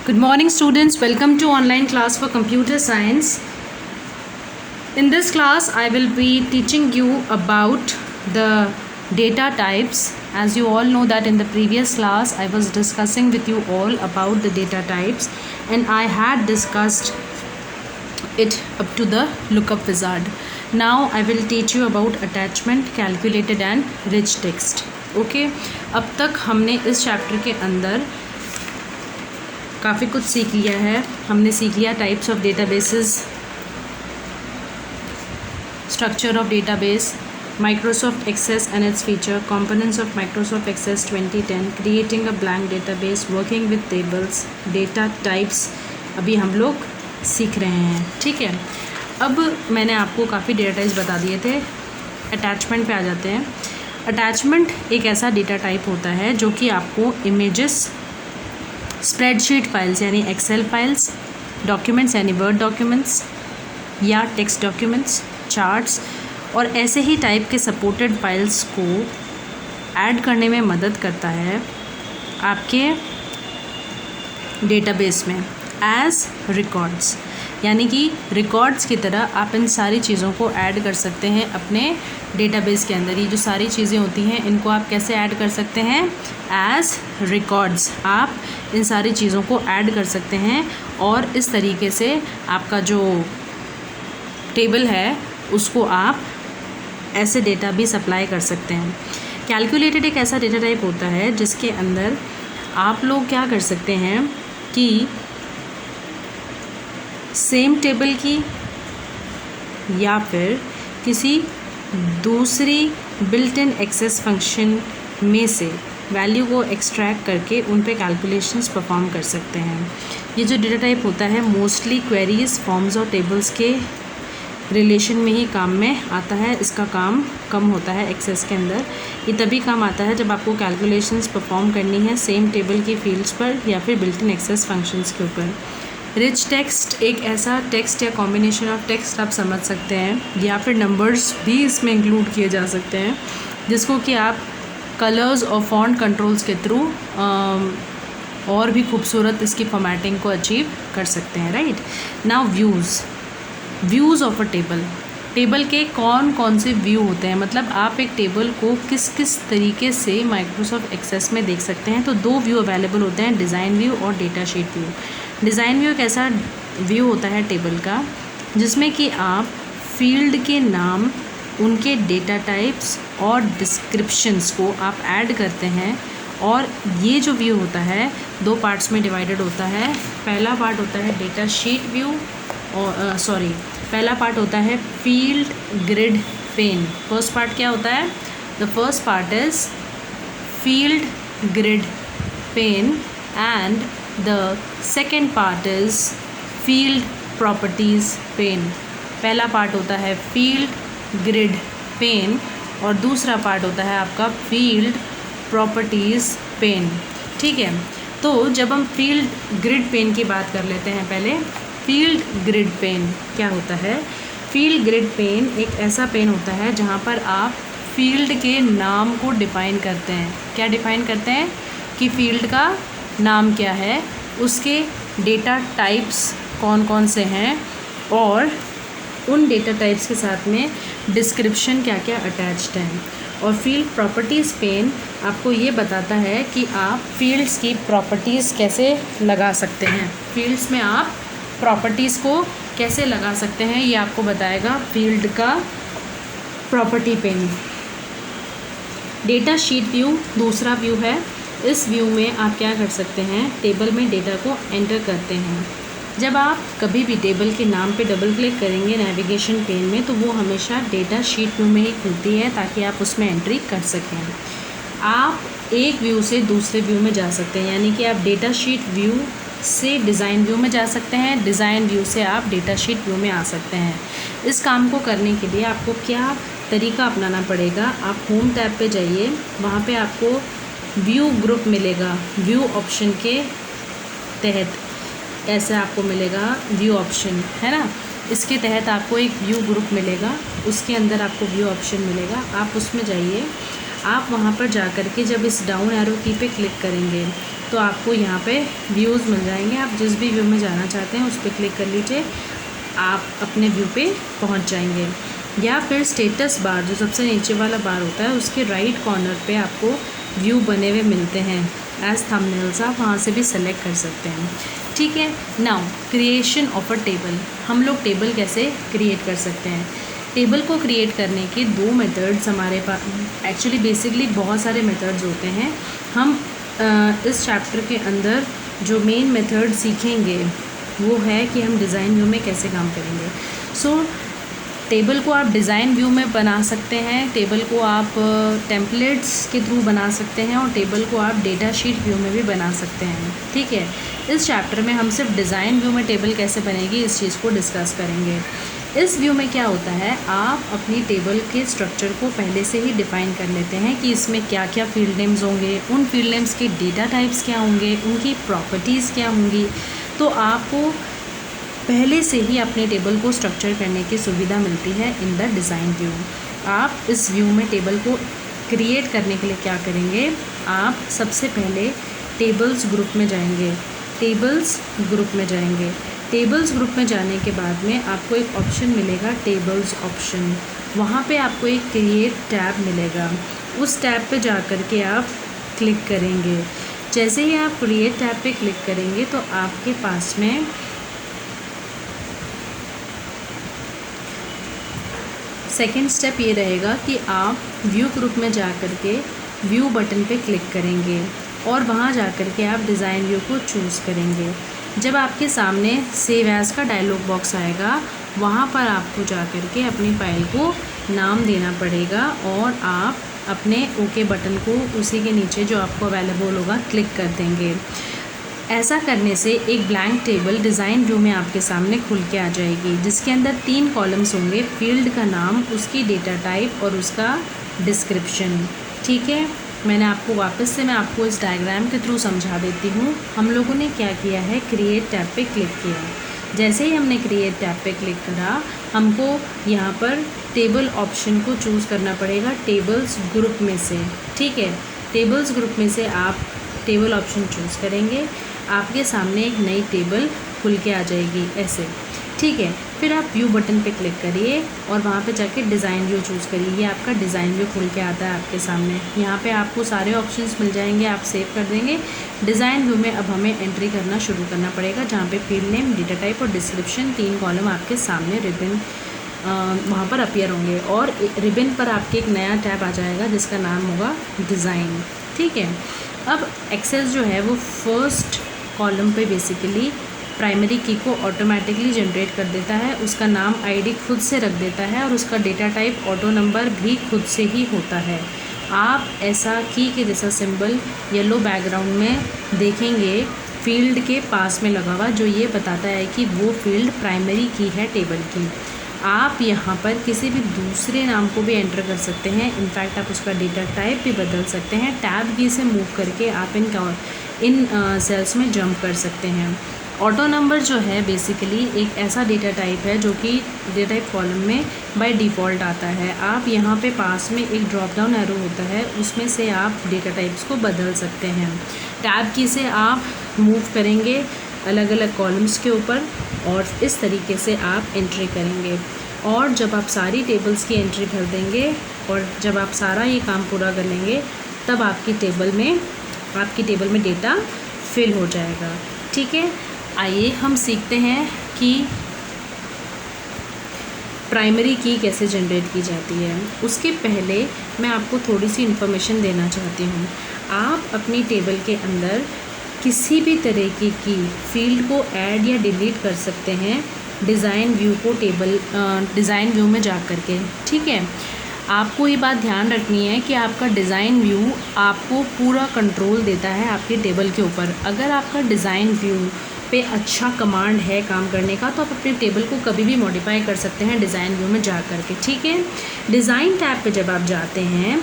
Good morning students, welcome to online class for computer science. In this class I will be teaching you about the data types. As you all know that in the previous class I was discussing with you all about the data types and I had discussed it up to the lookup wizard. Now I will teach you about attachment, calculated and rich text. Okay, अब तक हमने इस chapter के अंदर काफ़ी कुछ सीख लिया है. हमने सीख लिया types of databases, structure of database, Microsoft Access and its feature, components of Microsoft Access 2010, creating a blank database, working with tables, data types अभी हम लोग सीख रहे हैं. ठीक है, अब मैंने आपको काफ़ी डेटा टाइप्स बता दिए थे. अटैचमेंट पे आ जाते हैं. अटैचमेंट एक ऐसा डेटा टाइप होता है जो कि आपको इमेजेस, स्प्रेडशीट फाइल्स यानी एक्सेल फाइल्स, डॉक्यूमेंट्स यानी वर्ड डॉक्यूमेंट्स या टेक्स्ट डॉक्यूमेंट्स, चार्ट्स और ऐसे ही टाइप के सपोर्टेड फाइल्स को ऐड करने में मदद करता है आपके डेटाबेस में एज रिकॉर्ड्स. यानी कि रिकॉर्ड्स की तरह आप इन सारी चीज़ों को ऐड कर सकते हैं अपने डेटाबेस के अंदर. ये जो सारी चीज़ें होती हैं इनको आप कैसे ऐड कर सकते हैं? एज रिकॉर्ड्स आप इन सारी चीज़ों को ऐड कर सकते हैं और इस तरीके से आपका जो टेबल है उसको आप ऐसे डेटा भी सप्लाई कर सकते हैं. कैलकुलेटेड एक ऐसा डेटा टाइप होता है जिसके अंदर आप लोग क्या कर सकते हैं कि सेम टेबल की या फिर किसी दूसरी बिल्ट इन एक्सेस फंक्शन में से वैल्यू को एक्सट्रैक्ट करके उन पे कैलकुलेशंस परफॉर्म कर सकते हैं. ये जो डेटा टाइप होता है मोस्टली क्वेरीज, फॉर्म्स और टेबल्स के रिलेशन में ही काम में आता है. इसका काम कम होता है एक्सेस के अंदर. ये तभी काम आता है जब आपको कैलकुलेशंस परफॉर्म करनी है सेम टेबल की फील्ड्स पर या फिर बिल्ट इन एक्सेस फंक्शंस के ऊपर. रिच टेक्स्ट एक ऐसा टेक्स्ट या कॉम्बिनेशन ऑफ टेक्स्ट आप समझ सकते हैं या फिर नंबर्स भी इसमें इंक्लूड किए जा सकते हैं जिसको कि आप कलर्स और फॉन्ट कंट्रोल्स के थ्रू और भी खूबसूरत इसकी फॉर्मेटिंग को अचीव कर सकते हैं. Right now views of a table के कौन कौन से व्यू होते हैं, मतलब आप एक टेबल को किस किस तरीके से माइक्रोसॉफ्ट एक्सेस में देख सकते हैं. तो दो व्यू अवेलेबल होते हैं, डिज़ाइन व्यू और data sheet view. Design view एक ऐसा व्यू होता है टेबल का जिसमें कि आप फील्ड के नाम, उनके डेटा टाइप्स और डिस्क्रिप्शंस को आप ऐड करते हैं. और ये जो व्यू होता है दो पार्ट्स में डिवाइडेड होता है. पहला पार्ट होता है डेटा शीट व्यू और पहला पार्ट होता है field grid pane. First part क्या होता है? The first part is field grid pane and the second part is field properties pane. पहला पार्ट होता है फील्ड ग्रिड पेन और दूसरा पार्ट होता है आपका फील्ड प्रॉपर्टीज़ पेन. ठीक है, तो जब हम फील्ड ग्रिड पेन की बात कर लेते हैं पहले. फील्ड ग्रिड पेन क्या होता है? फील्ड ग्रिड पेन एक ऐसा पेन होता है जहाँ पर आप फील्ड के नाम को डिफ़ाइन करते हैं. क्या डिफ़ाइन करते हैं? कि फील्ड का नाम क्या है, उसके डेटा टाइप्स कौन कौन से हैं और उन डेटा टाइप्स के साथ में डिस्क्रिप्शन क्या क्या अटैच्ड हैं. और फील्ड प्रॉपर्टीज़ पेन आपको ये बताता है कि आप फील्ड्स की प्रॉपर्टीज़ कैसे लगा सकते हैं. फील्ड्स में आप प्रॉपर्टीज़ को कैसे लगा सकते हैं ये आपको बताएगा फील्ड का property pane. Data sheet view दूसरा व्यू है. इस व्यू में आप क्या कर सकते हैं? टेबल में डेटा को एंटर करते हैं. जब आप कभी भी टेबल के नाम पे डबल क्लिक करेंगे नेविगेशन पेन में तो वो हमेशा डेटा शीट व्यू में ही खुलती है ताकि आप उसमें एंट्री कर सकें. आप एक व्यू से दूसरे व्यू में जा सकते हैं, यानी कि आप डेटा शीट व्यू से डिज़ाइन व्यू में जा सकते हैं, डिज़ाइन व्यू से आप डेटा शीट व्यू में आ सकते हैं. इस काम को करने के लिए आपको क्या तरीका अपनाना पड़ेगा? आप होम टैब पे जाइए, वहाँ पे आपको व्यू ग्रुप मिलेगा. व्यू ऑप्शन के तहत ऐसे आपको मिलेगा व्यू ऑप्शन, है ना. इसके तहत आपको एक व्यू ग्रुप मिलेगा, उसके अंदर आपको व्यू ऑप्शन मिलेगा. आप उसमें जाइए, आप वहाँ पर जा कर के जब इस डाउन एरो की पे क्लिक करेंगे तो आपको यहाँ पे व्यूज़ मिल जाएंगे। आप जिस भी व्यू में जाना चाहते हैं उस पर क्लिक कर लीजिए, आप अपने व्यू पे पहुँच जाएंगे। या फिर स्टेटस बार जो सबसे नीचे वाला बार होता है उसके राइट कॉर्नर पे आपको व्यू बने हुए मिलते हैं एज थंबनेल्स, आप वहाँ से भी सेलेक्ट कर सकते हैं। ठीक है, now creation of a table. हम लोग टेबल कैसे क्रिएट कर सकते हैं? टेबल को क्रिएट करने के 2 मेथड्स हमारे पास, एक्चुअली बेसिकली बहुत सारे मेथड्स होते हैं। हम इस चैप्टर के अंदर जो मेन मेथड सीखेंगे वो है कि हम डिज़ाइन व्यू में कैसे काम करेंगे। सो टेबल को आप डिज़ाइन व्यू में बना सकते हैं, टेबल को आप टेम्पलेट्स के थ्रू बना सकते हैं और टेबल को आप डेटा शीट व्यू में भी बना सकते हैं। ठीक है, इस चैप्टर में हम सिर्फ डिज़ाइन व्यू में टेबल कैसे बनेगी इस चीज़ को डिस्कस करेंगे। इस व्यू में क्या होता है, आप अपनी टेबल के स्ट्रक्चर को पहले से ही डिफ़ाइन कर लेते हैं कि इसमें क्या क्या फील्ड नेम्स होंगे, उन फील्ड नेम्स के डेटा टाइप्स क्या होंगे, उनकी प्रॉपर्टीज़ क्या होंगी। तो आपको पहले से ही अपने टेबल को स्ट्रक्चर करने की सुविधा मिलती है इन द डिज़ाइन व्यू। आप इस व्यू में टेबल को क्रिएट करने के लिए क्या करेंगे, आप सबसे पहले टेबल्स ग्रुप में जाएंगे। टेबल्स ग्रुप में जाएंगे, टेबल्स ग्रुप में जाने के बाद में आपको एक ऑप्शन मिलेगा टेबल्स ऑप्शन। वहाँ पे आपको एक क्रिएट टैब मिलेगा, उस टैब पे जा कर के आप क्लिक करेंगे। जैसे ही आप क्रिएट टैब पे क्लिक करेंगे तो आपके पास में सेकेंड स्टेप ये रहेगा कि आप व्यू ग्रुप में जा कर के व्यू बटन पे क्लिक करेंगे और वहाँ जा कर के आप डिज़ाइन व्यू को चूज़ करेंगे। जब आपके सामने सेव एज़ का डायलॉग बॉक्स आएगा, वहाँ पर आपको जा कर के अपनी फ़ाइल को नाम देना पड़ेगा और आप अपने ओके बटन को उसी के नीचे जो आपको अवेलेबल होगा क्लिक कर देंगे। ऐसा करने से एक ब्लैंक टेबल डिज़ाइन व्यू में आपके सामने खुल के आ जाएगी, जिसके अंदर 3 कॉलम्स होंगे, फील्ड का नाम, उसकी डेटा टाइप और उसका डिस्क्रिप्शन। ठीक है, मैंने आपको वापस से मैं आपको इस डायग्राम के थ्रू समझा देती हूँ। हम लोगों ने क्या किया है, क्रिएट टैब पे क्लिक किया। जैसे ही हमने क्रिएट टैब पे क्लिक करा, हमको यहाँ पर टेबल ऑप्शन को चूज़ करना पड़ेगा टेबल्स ग्रुप में से। ठीक है, टेबल्स ग्रुप में से आप टेबल ऑप्शन चूज़ करेंगे, आपके सामने एक नई टेबल खुल के आ जाएगी ऐसे। ठीक है, फिर आप व्यू बटन पे क्लिक करिए और वहाँ पे जाके डिज़ाइन व्यू चूज़ करिए। ये आपका डिज़ाइन व्यू खुल के आता है आपके सामने। यहाँ पे आपको सारे ऑप्शंस मिल जाएंगे, आप सेव कर देंगे। डिज़ाइन व्यू में अब हमें एंट्री करना शुरू करना पड़ेगा, जहाँ पे फील्ड नेम, डेटा टाइप और डिस्क्रिप्शन 3 कॉलम आपके सामने रिबन वहाँ पर अपीयर होंगे और रिबन पर आपके एक नया टैब आ जाएगा जिसका नाम होगा डिज़ाइन। ठीक है, अब एक्सेल जो है वो फर्स्ट कॉलम पे बेसिकली प्राइमरी की को ऑटोमेटिकली जनरेट कर देता है, उसका नाम आईडी खुद से रख देता है और उसका डेटा टाइप ऑटो नंबर भी खुद से ही होता है। आप ऐसा की के जैसा सिंबल येलो बैकग्राउंड में देखेंगे फील्ड के पास में लगा हुआ, जो ये बताता है कि वो फील्ड प्राइमरी की है टेबल की। आप यहाँ पर किसी भी दूसरे नाम को भी एंटर कर सकते हैं, इनफैक्ट आप उसका डेटा टाइप भी बदल सकते हैं। टैब की से मूव करके आप इन सेल्स में जंप कर सकते हैं। ऑटो नंबर जो है बेसिकली एक ऐसा डेटा टाइप है जो कि डेटा टाइप कॉलम में बाय डिफ़ॉल्ट आता है। आप यहाँ पे पास में एक ड्रॉप डाउन एरो होता है, उसमें से आप डेटा टाइप्स को बदल सकते हैं। टैब की से आप मूव करेंगे अलग अलग कॉलम्स के ऊपर और इस तरीके से आप एंट्री करेंगे। और जब आप सारी टेबल्स की एंट्री भर देंगे और जब आप सारा ये काम पूरा कर लेंगे, तब आपकी टेबल में डेटा फिल हो जाएगा। ठीक है, आइए हम सीखते हैं कि प्राइमरी की कैसे जनरेट की जाती है। उसके पहले मैं आपको थोड़ी सी इन्फॉर्मेशन देना चाहती हूँ। आप अपनी टेबल के अंदर किसी भी तरह की फील्ड को ऐड या डिलीट कर सकते हैं डिज़ाइन व्यू में जा कर के। ठीक है, आपको ये बात ध्यान रखनी है कि आपका डिज़ाइन व्यू आपको पूरा कंट्रोल देता है आपकी टेबल के ऊपर। अगर आपका डिज़ाइन व्यू पे अच्छा कमांड है काम करने का, तो आप अपनी टेबल को कभी भी मॉडिफाई कर सकते हैं डिज़ाइन व्यू में जा कर के। ठीक है, डिज़ाइन टैब पे जब आप जाते हैं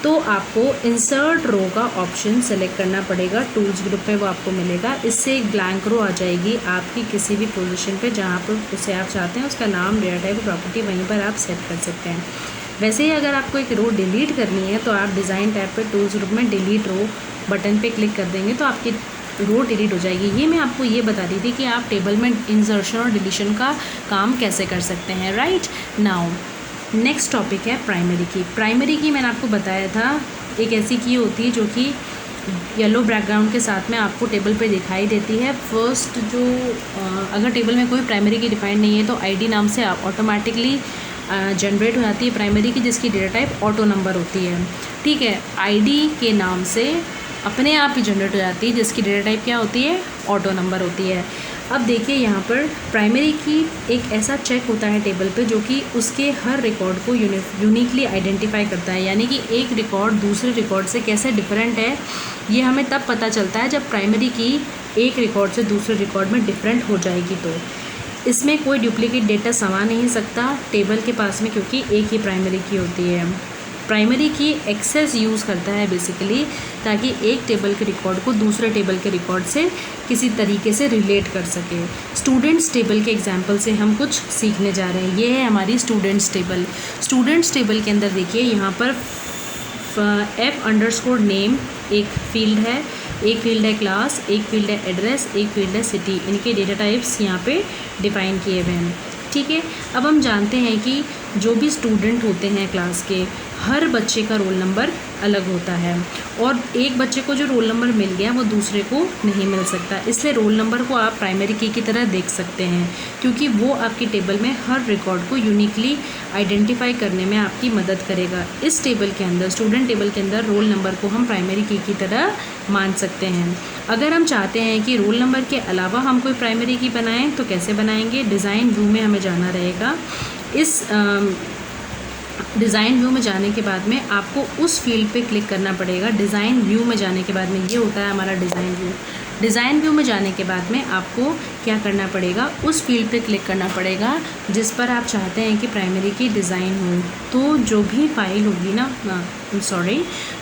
तो आपको इंसर्ट रो का ऑप्शन सेलेक्ट करना पड़ेगा। टूल्स ग्रुप पे वो आपको मिलेगा। इससे एक ब्लैंक रो आ जाएगी आपकी किसी भी पोजीशन पे जहाँ पर उसे आप चाहते हैं, उसका नाम, डेटा टाइप, प्रॉपर्टी वहीं पर आप सेट कर सकते हैं। वैसे ही अगर आपको एक रो डिलीट करनी है तो आप डिज़ाइन टैब पे टूल्स ग्रुप में डिलीट रो बटन पे क्लिक कर देंगे तो आपकी रो डिलीट हो जाएगी। ये मैं आपको ये बता रही थी कि आप टेबल में इंसर्शन और डिलीशन का काम कैसे कर सकते हैं, राइट। नाउ नेक्स्ट टॉपिक है प्राइमरी की। प्राइमरी की मैंने आपको बताया था एक ऐसी की होती है जो कि येलो बैकग्राउंड के साथ में आपको टेबल पे दिखाई देती है। फर्स्ट जो अगर टेबल में कोई प्राइमरी की डिफाइंड नहीं है तो आईडी नाम से आप ऑटोमेटिकली जनरेट हो जाती है प्राइमरी की, जिसकी डेटा टाइप ऑटो नंबर होती है, ठीक है। आईडी के नाम से अपने आप ही जनरेट हो जाती है, जिसकी डेटा टाइप क्या होती है, ऑटो नंबर होती है। अब देखिए यहाँ पर प्राइमरी की एक ऐसा चेक होता है टेबल पे जो कि उसके हर रिकॉर्ड को यूनिकली आइडेंटिफाई करता है, यानी कि एक रिकॉर्ड दूसरे रिकॉर्ड से कैसे डिफरेंट है ये हमें तब पता चलता है जब प्राइमरी की एक रिकॉर्ड से दूसरे रिकॉर्ड में डिफरेंट हो जाएगी। तो इसमें कोई डुप्लीकेट डेटा समा नहीं सकता टेबल के पास में, क्योंकि एक ही प्राइमरी की होती है। प्राइमरी की एक्सेस यूज़ करता है बेसिकली ताकि एक टेबल के रिकॉर्ड को दूसरे टेबल के रिकॉर्ड से किसी तरीके से रिलेट कर सके। स्टूडेंट्स टेबल के एग्जांपल से हम कुछ सीखने जा रहे हैं। ये है हमारी स्टूडेंट्स टेबल। स्टूडेंट्स टेबल के अंदर देखिए यहाँ पर F_name एक फील्ड है, एक फील्ड है क्लास, एक फील्ड है एड्रेस, एक फील्ड है सिटी। इनके डेटा टाइप्स यहाँ पे डिफाइन किए हुए हैं, ठीक है। अब हम जानते हैं कि जो भी स्टूडेंट होते हैं क्लास के, हर बच्चे का रोल नंबर अलग होता है और एक बच्चे को जो रोल नंबर मिल गया वो दूसरे को नहीं मिल सकता। इसलिए रोल नंबर को आप प्राइमरी की तरह देख सकते हैं, क्योंकि वो आपकी टेबल में हर रिकॉर्ड को यूनिकली आइडेंटिफाई करने में आपकी मदद करेगा। इस टेबल के अंदर, स्टूडेंट टेबल के अंदर, रोल नंबर को हम प्राइमरी की तरह मान सकते हैं। अगर हम चाहते हैं कि रोल नंबर के अलावा हम कोई प्राइमरी की बनाएं तो कैसे बनाएंगे, डिज़ाइन व्यू में हमें जाना रहेगा। इस डिज़ाइन व्यू में जाने के बाद में आपको उस फील्ड पे क्लिक करना पड़ेगा। डिज़ाइन व्यू में जाने के बाद में ये होता है हमारा डिज़ाइन व्यू। डिज़ाइन व्यू में जाने के बाद में आपको क्या करना पड़ेगा, उस फील्ड पे क्लिक करना पड़ेगा जिस पर आप चाहते हैं कि प्राइमरी की डिज़ाइन हो। तो जो भी फाइल होगी ना,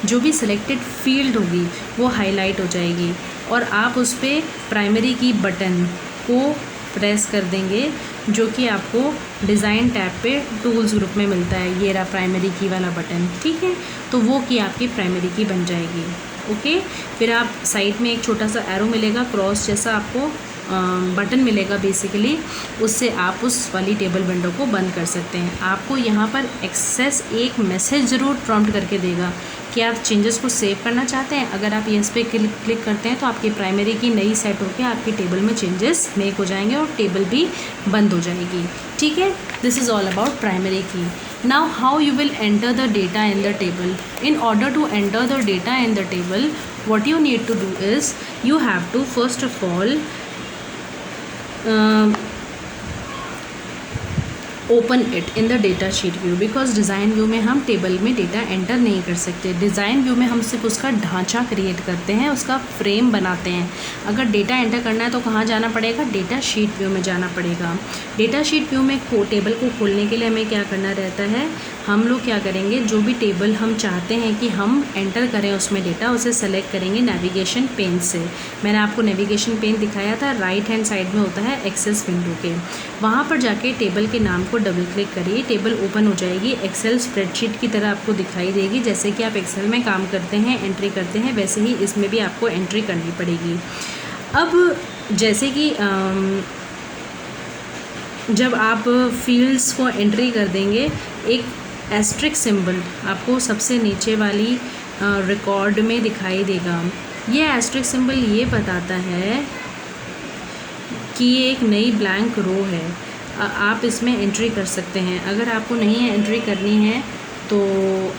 जो भी सिलेक्टेड फील्ड होगी वो हाईलाइट हो जाएगी और आप उस पर प्राइमरी की बटन को प्रेस कर देंगे, जो कि आपको डिज़ाइन टैब पे टूल्स ग्रुप में मिलता है। ये रहा प्राइमरी की वाला बटन, ठीक है। तो वो की आपकी प्राइमरी की बन जाएगी, ओके। फिर आप साइड में एक छोटा सा एरो मिलेगा, क्रॉस जैसा आपको बटन मिलेगा बेसिकली, उससे आप उस वाली टेबल विंडो को बंद कर सकते हैं। आपको यहाँ पर एक्सेस एक मैसेज ज़रूर प्रॉम्प्ट करके देगा कि आप चेंजेस को सेव करना चाहते हैं। अगर आप यस पे क्लिक करते हैं तो आपकी प्राइमरी की नई सेट होकर आपकी टेबल में चेंजेस मेक हो जाएंगे और टेबल भी बंद हो जाएगी, ठीक है। This is all about primary की। Now how you will enter the data in the table. In order to enter the data in the table, what you need to do is you have to first of all open it in the data sheet view, because design view में हम table में data enter नहीं कर सकते। Design view में हम सिर्फ उसका ढांचा क्रिएट करते हैं, उसका फ्रेम बनाते हैं। अगर डेटा एंटर करना है तो कहाँ जाना पड़ेगा, डेटा शीट व्यू में जाना पड़ेगा। डेटा शीट व्यू में टेबल को खोलने के लिए हमें क्या करना रहता है, हम लोग क्या करेंगे, जो भी टेबल हम चाहते हैं कि हम एंटर करें उसमें डेटा, उसे सेलेक्ट करेंगे नेविगेशन पेन से। मैंने आपको नेविगेशन पेन दिखाया था, राइट हैंड साइड में होता है एक्सेस विंडो के। वहाँ पर जाके टेबल के नाम को डबल क्लिक करिए, टेबल ओपन हो जाएगी। एक्सेल स्प्रेडशीट की तरह आपको दिखाई देगी। जैसे कि आप एक्सेल में काम करते हैं, एंट्री करते हैं, वैसे ही इसमें भी आपको एंट्री करनी पड़ेगी। अब जैसे कि जब आप फील्ड्स को एंट्री कर देंगे, एक एस्ट्रिक सिंबल आपको सबसे नीचे वाली रिकॉर्ड में दिखाई देगा। ये एस्ट्रिक सिंबल ये बताता है कि ये एक नई ब्लैंक रो है, आप इसमें एंट्री कर सकते हैं। अगर आपको नहीं है एंट्री करनी है तो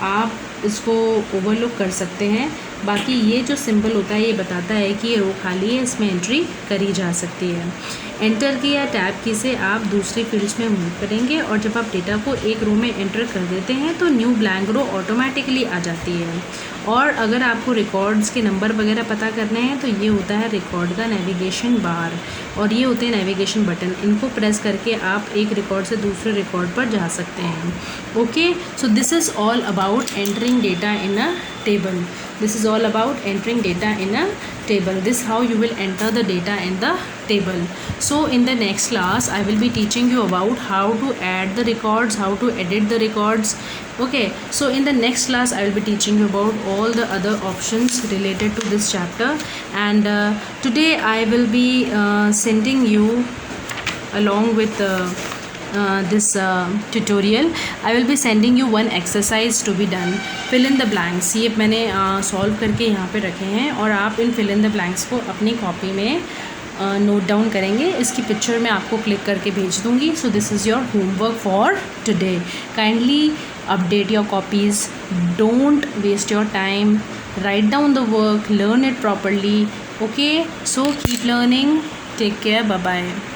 आप इसको ओवरलुक कर सकते हैं। बाकी ये जो सिंबल होता है ये बताता है कि ये रो खाली है, इसमें एंट्री करी जा सकती है। एंटर की या टैब की से आप दूसरी फील्ड्स में मूव करेंगे और जब आप डेटा को एक रो में एंटर कर देते हैं तो न्यू ब्लैंक रो ऑटोमेटिकली आ जाती है। और अगर आपको रिकॉर्ड्स के नंबर वगैरह पता करने हैं तो ये होता है रिकॉर्ड का नेविगेशन बार और ये होते हैं नेविगेशन बटन। इनको प्रेस करके आप एक रिकॉर्ड से दूसरे रिकॉर्ड पर जा सकते हैं। Okay, so this is all about entering data in a table. This is all about entering data in a table. This how you will enter the data in the table. So in the next class I will be teaching you about how to add the records, how to edit the records, Okay, so in the next class I will be teaching you about all the other options related to this chapter, and today I will be sending you along with this tutorial. I will be sending you one exercise to be done. Fill in the blanks. ये मैंने solve करके यहाँ पे रखे हैं और आप इन fill in the blanks को अपनी कॉपी में नोट डाउन करेंगे. इसकी पिक्चर मैं आपको क्लिक करके भेज दूँगी. So this is your homework for today. Kindly update your copies, don't waste your time, write down the work, learn it properly. Okay, so keep learning, take care, bye bye.